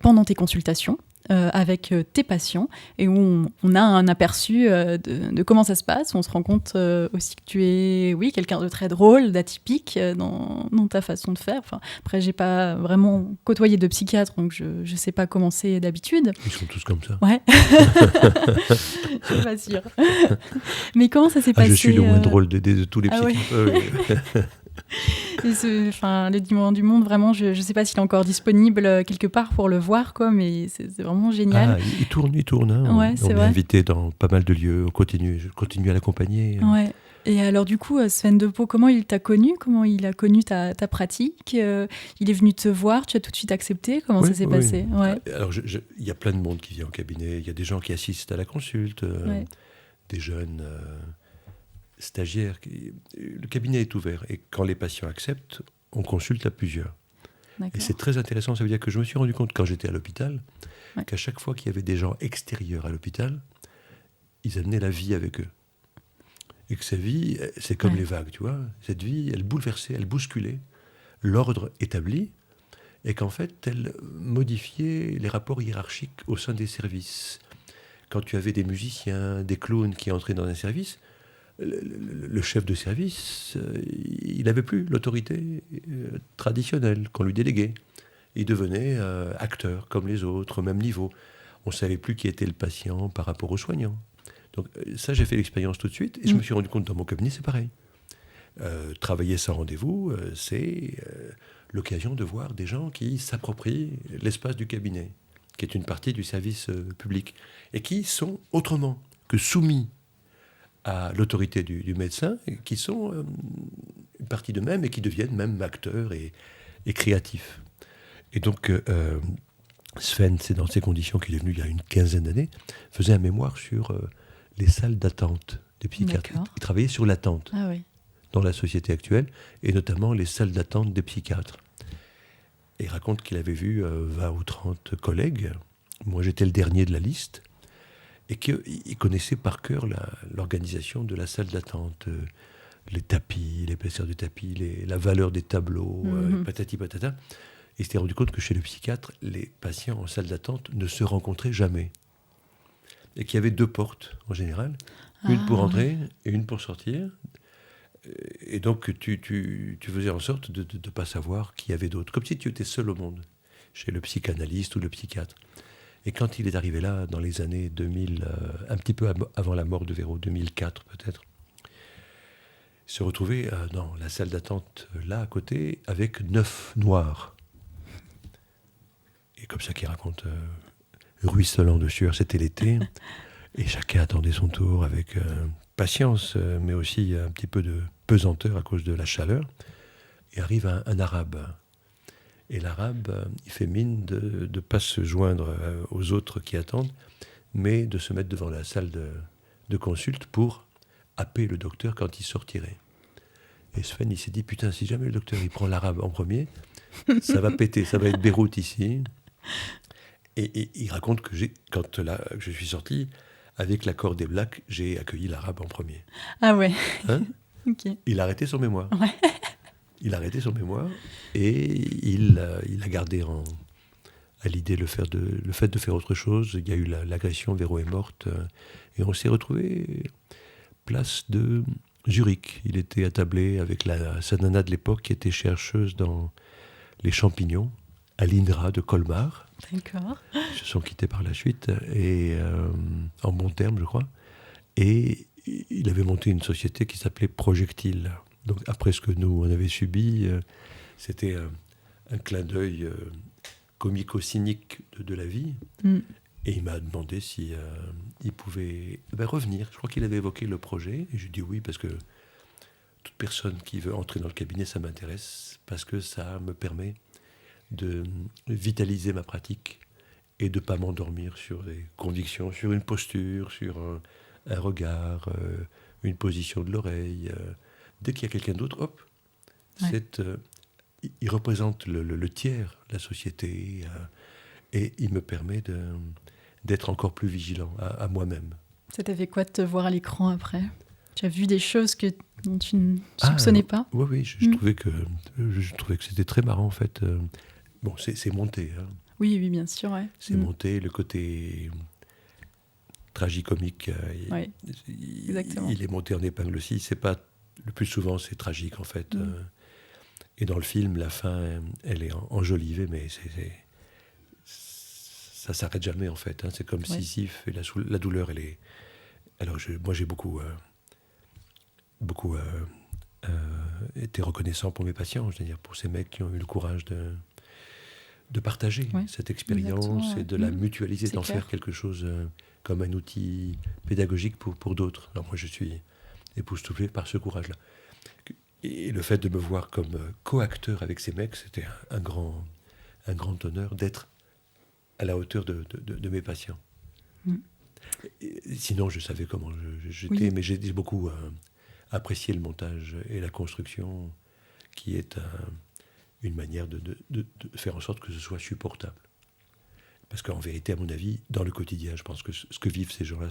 pendant tes consultations. avec tes patients et où on a un aperçu de comment ça se passe. On se rend compte aussi que tu es, oui, quelqu'un de très drôle, d'atypique dans ta façon de faire. Enfin, après, j'ai pas vraiment côtoyé de psychiatre, donc je sais pas comment c'est d'habitude. Ils sont tous comme ça. Ouais. Je suis pas sûre. Mais comment ça s'est passé? Je suis le moins drôle de tous les Ah psychiatres. ouais. Et les Diamants du Monde, vraiment, je ne sais pas s'il est encore disponible quelque part pour le voir, quoi, mais c'est vraiment génial. Ah, il tourne. Hein. Ouais, on est vrai. invité dans pas mal de lieux. Je continue à l'accompagner. Ouais. Et alors du coup, Sven Depot, comment il t'a connu? Comment il a connu ta pratique? Il est venu te voir, tu as tout de suite accepté? Comment ça s'est passé? Ouais. Alors, il y a plein de monde qui vient au cabinet. Il y a des gens qui assistent à la consulte, des jeunes stagiaires. Le cabinet est ouvert et quand les patients acceptent, on consulte à plusieurs. D'accord. Et c'est très intéressant. Ça veut dire que je me suis rendu compte quand j'étais à l'hôpital qu'à chaque fois qu'il y avait des gens extérieurs à l'hôpital, ils amenaient la vie avec eux. Et que sa vie, c'est comme les vagues, tu vois. Cette vie, elle bouleversait, elle bousculait l'ordre établi, et qu'en fait, elle modifiait les rapports hiérarchiques au sein des services. Quand tu avais des musiciens, des clowns qui entraient dans un service, le chef de service, il n'avait plus l'autorité traditionnelle qu'on lui déléguait. Il devenait acteur, comme les autres, au même niveau. On ne savait plus qui était le patient par rapport aux soignants. Donc ça, j'ai fait l'expérience tout de suite, et je me suis rendu compte dans mon cabinet, c'est pareil. Travailler sans rendez-vous, c'est l'occasion de voir des gens qui s'approprient l'espace du cabinet, qui est une partie du service public, et qui sont autrement que soumis à l'autorité du médecin, et qui sont une partie d'eux-mêmes et qui deviennent même acteurs et créatifs. Et donc, Sven, c'est dans ces conditions qu'il est venu il y a une quinzaine d'années, faisait un mémoire sur les salles d'attente des psychiatres. Il travaillait sur l'attente dans la société actuelle, et notamment les salles d'attente des psychiatres. Et il raconte qu'il avait vu 20 ou 30 collègues, moi j'étais le dernier de la liste, et qu'il connaissait par cœur l'organisation de la salle d'attente, les tapis, l'épaisseur du tapis, la valeur des tableaux, patati patata. Et il s'était rendu compte que chez le psychiatre, les patients en salle d'attente ne se rencontraient jamais. Et qu'il y avait 2 portes en général, une pour entrer et une pour sortir. Et donc tu faisais en sorte de ne pas savoir qu'il y avait d'autres, comme si tu étais seul au monde, chez le psychanalyste ou le psychiatre. Et quand il est arrivé là, dans les années 2000, un petit peu avant la mort de Véro, 2004 peut-être, il se retrouvait dans la salle d'attente, là à côté, avec 9 noirs. Et comme ça qu'il raconte, ruisselant de sueur, c'était l'été, et chacun attendait son tour avec patience, mais aussi un petit peu de pesanteur à cause de la chaleur. Et arrive un arabe. Et l'arabe, il fait mine de ne pas se joindre aux autres qui attendent, mais de se mettre devant la salle de consulte pour happer le docteur quand il sortirait. Et Sven, il s'est dit, putain, si jamais le docteur il prend l'arabe en premier, ça va péter, ça va être Beyrouth ici. Et il raconte que quand je suis sorti, avec l'accord des Blacks, j'ai accueilli l'arabe en premier. Ah ouais. Hein? Okay. Il a arrêté son mémoire. Ouais. Il a arrêté son mémoire et il a gardé à l'idée le fait de faire autre chose. Il y a eu l'agression, Véro est morte, et on s'est retrouvé place de Zurich. Il était attablé avec sa nana de l'époque qui était chercheuse dans les champignons à l'INRA de Colmar. D'accord. Ils se sont quittés par la suite, et en bons termes, je crois. Et il avait monté une société qui s'appelait Projectile. Donc après ce que nous, on avait subi, c'était un clin d'œil comico-cynique de la vie. Et il m'a demandé si il pouvait revenir. Je crois qu'il avait évoqué le projet. Et je lui ai dit oui, parce que toute personne qui veut entrer dans le cabinet, ça m'intéresse, parce que ça me permet de vitaliser ma pratique et de ne pas m'endormir sur des convictions, sur une posture, sur un regard, une position de l'oreille. Dès qu'il y a quelqu'un d'autre, hop, il représente le tiers, la société, et il me permet d'être encore plus vigilant à moi-même. Ça t'a fait quoi de te voir à l'écran après ? Tu as vu des choses dont tu ne soupçonnais pas ? Oui, je trouvais que c'était très marrant en fait. Bon, c'est monté. Hein. Oui, oui, bien sûr, ouais. C'est monté, le côté tragicomique, Ouais, exactement. il est monté en épingle aussi. C'est pas, le plus souvent, c'est tragique, en fait. Et dans le film, la fin, elle est enjolivée, mais ça s'arrête jamais, en fait. C'est comme Ouais. Sisyphe, et la douleur, elle est... Alors, moi, j'ai beaucoup été reconnaissant pour mes patients, c'est-à-dire pour ces mecs qui ont eu le courage de partager Ouais, cette exactement, expérience ouais. et de la mutualiser, C'est d'en clair. faire quelque chose comme un outil pédagogique pour d'autres. Alors moi, je suis époustouflé par ce courage-là. Et le fait de me voir comme co-acteur avec ces mecs, c'était un grand honneur d'être à la hauteur de mes patients. Et sinon, je savais comment j'étais, Oui. mais j'ai beaucoup apprécié le montage et la construction, qui est une manière de faire en sorte que ce soit supportable. Parce qu'en vérité, à mon avis, dans le quotidien, je pense que ce que vivent ces gens-là,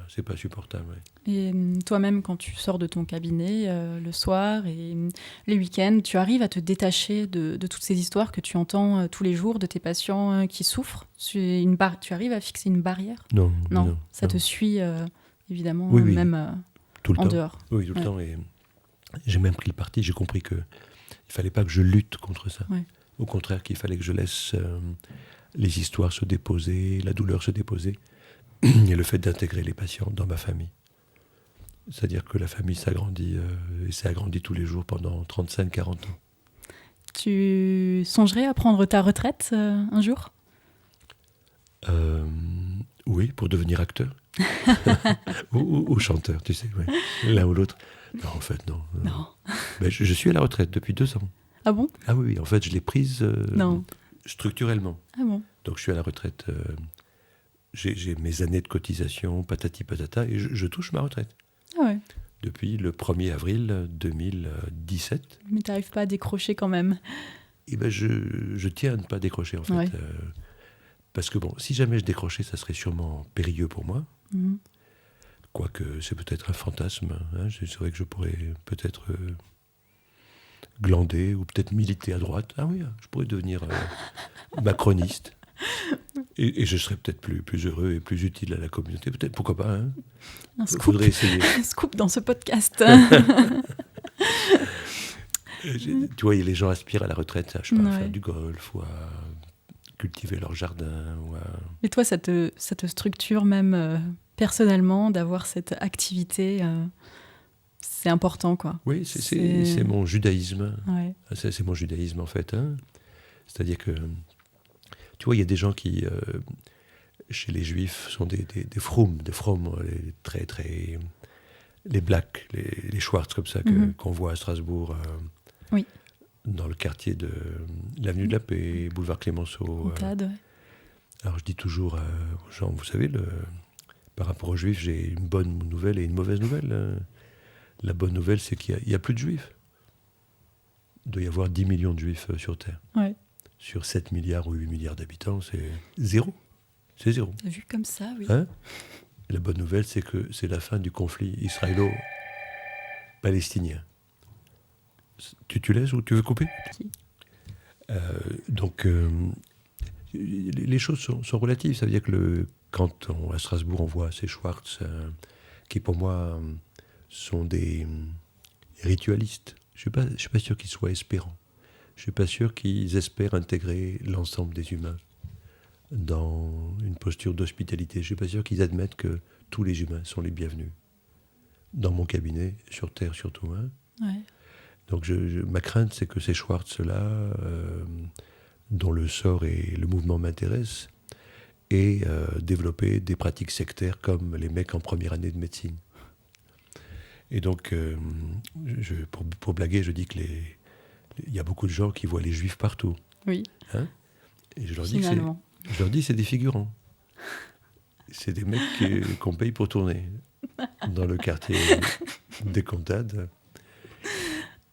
c'est pas supportable. Ouais. Et toi-même, quand tu sors de ton cabinet le soir et les week-ends, tu arrives à te détacher de toutes ces histoires que tu entends tous les jours de tes patients qui souffrent. Tu arrives à fixer une barrière? Non, Ça te suit évidemment, oui, même tout le en temps. dehors. Oui, tout le temps. Et j'ai même pris le parti, j'ai compris qu'il ne fallait pas que je lutte contre ça. Ouais. Au contraire, qu'il fallait que je laisse les histoires se déposer, la douleur se déposer, et le fait d'intégrer les patients dans ma famille. C'est-à-dire que la famille s'agrandit, et s'est agrandie tous les jours pendant 35-40 ans. Tu songerais à prendre ta retraite un jour? Oui, pour devenir acteur. ou chanteur, tu sais, ouais. L'un ou l'autre. Non, en fait, non. Non. Ben, je suis à la retraite depuis 2 ans. Ah bon? Ah oui, en fait, je l'ai prise Non. structurellement. Ah bon? Donc, je suis à la retraite. J'ai mes années de cotisation, patati patata, et je touche ma retraite. Ah ouais. Depuis le 1er avril 2017. Mais t'arrives pas à décrocher quand même. Et ben, je tiens à ne pas décrocher, en fait. Ouais. Parce que, bon, si jamais je décrochais, ça serait sûrement périlleux pour moi. Mhm. Quoique, c'est peut-être un fantasme. C'est vrai que je pourrais peut-être glander ou peut-être militer à droite. Ah oui, je pourrais devenir macroniste. Et je serais peut-être plus heureux et plus utile à la communauté. Peut-être, pourquoi pas. Un scoop. Faudrait essayer. Un scoop dans ce podcast. Tu vois, les gens aspirent à la retraite, je sais pas, à Ouais. faire du golf ou à cultiver leur jardin. Et toi, ça te structure même personnellement d'avoir cette activité. C'est important, quoi. Oui, c'est mon judaïsme. Ouais. C'est mon judaïsme, en fait. C'est-à-dire que, tu vois, il y a des gens qui, chez les juifs, sont des froum, les très, très... les blacks, les Schwartz, comme ça, qu'on voit à Strasbourg, Oui. dans le quartier de l'avenue de la Paix, boulevard Clémenceau. Montade, ouais. Alors, je dis toujours aux gens, vous savez, par rapport aux juifs, j'ai une bonne nouvelle et une mauvaise nouvelle. La bonne nouvelle, c'est qu'il n'y a plus de juifs. Il doit y avoir 10 millions de juifs sur Terre. Ouais. Sur 7 milliards ou 8 milliards d'habitants, c'est zéro. C'est zéro. Vu comme ça, oui. Et la bonne nouvelle, c'est que c'est la fin du conflit israélo-palestinien. Tu laisses ou tu veux couper? Donc, les choses sont relatives. Ça veut dire que quand à Strasbourg, on voit ces Schwartz, qui pour moi sont des ritualistes. Je ne suis pas sûr qu'ils soient espérants. Je ne suis pas sûr qu'ils espèrent intégrer l'ensemble des humains dans une posture d'hospitalité. Je ne suis pas sûr qu'ils admettent que tous les humains sont les bienvenus. Dans mon cabinet, sur Terre surtout. Ouais. Donc ma crainte, c'est que ces Schwartz-là, dont le sort et le mouvement m'intéressent, aient développé des pratiques sectaires comme les mecs en première année de médecine. Et donc, pour blaguer, je dis que il y a beaucoup de gens qui voient les juifs partout. Oui. Et je leur Finalement. dis c'est des figurants. C'est des mecs qu'on paye pour tourner dans le quartier des Comtades.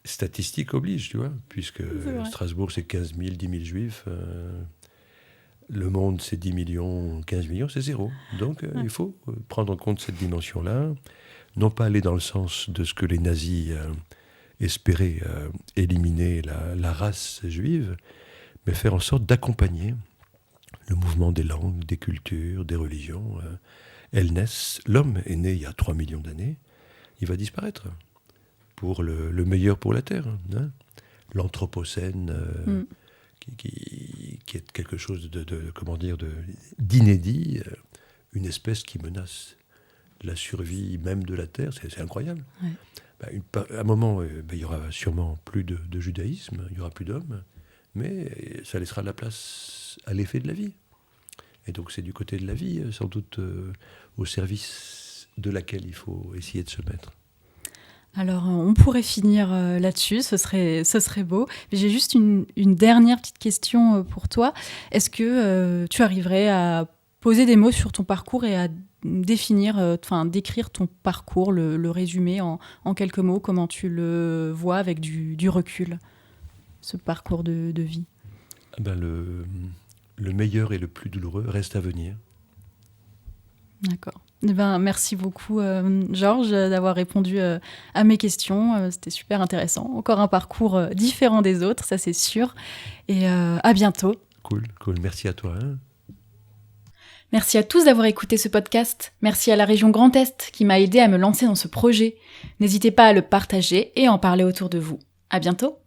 Statistique oblige, tu vois, puisque Strasbourg, c'est 15 000, 10 000 juifs. Le monde, c'est 10 millions, 15 millions, c'est zéro. Donc, il faut prendre en compte cette dimension-là. Non pas aller dans le sens de ce que les nazis espéraient, éliminer la race juive, mais faire en sorte d'accompagner le mouvement des langues, des cultures, des religions, elles naissent. L'homme est né il y a 3 millions d'années, il va disparaître pour le meilleur pour la Terre. Hein. L'Anthropocène, qui est quelque chose d'inédit, une espèce qui menace la survie même de la Terre, c'est incroyable. Ouais. À un moment, il y aura sûrement plus de judaïsme, il n'y aura plus d'hommes, mais ça laissera de la place à l'effet de la vie. Et donc c'est du côté de la vie, sans doute, au service de laquelle il faut essayer de se mettre. Alors, on pourrait finir là-dessus, ce serait beau. Mais j'ai juste une dernière petite question pour toi. Est-ce que tu arriverais à poser des mots sur ton parcours et à décrire ton parcours, le résumer en quelques mots, comment tu le vois avec du recul, ce parcours de vie? Le meilleur et le plus douloureux reste à venir. D'accord. Merci beaucoup, Georges, d'avoir répondu à mes questions. C'était super intéressant. Encore un parcours différent des autres, ça c'est sûr. Et à bientôt. Cool. Merci à toi. Hein. Merci à tous d'avoir écouté ce podcast. Merci à la région Grand Est qui m'a aidé à me lancer dans ce projet. N'hésitez pas à le partager et en parler autour de vous. À bientôt.